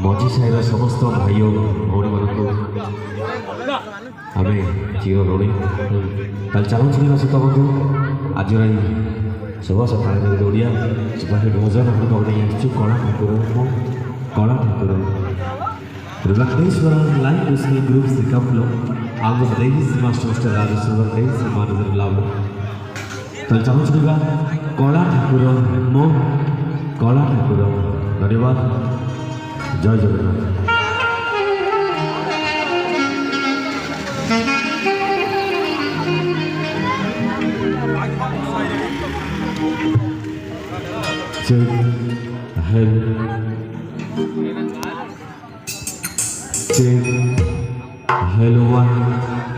मझी साईर समस्त भाई भौणी मान आम चिर ऋणी कल चलू सुत बंधु आज शुभ सका ओडिया सुपर भोजन हम आसू कला ठाकुर कला ठाकुर लक्ष्मेश्वर लाइफ कुशनी ग्रुप श्रीकांत आम मास्टर राजेश्वर श्री लाभ कल चलू कला ठाकुर मो कला ठाकुर धन्यवाद जय जगन्नाथ hello one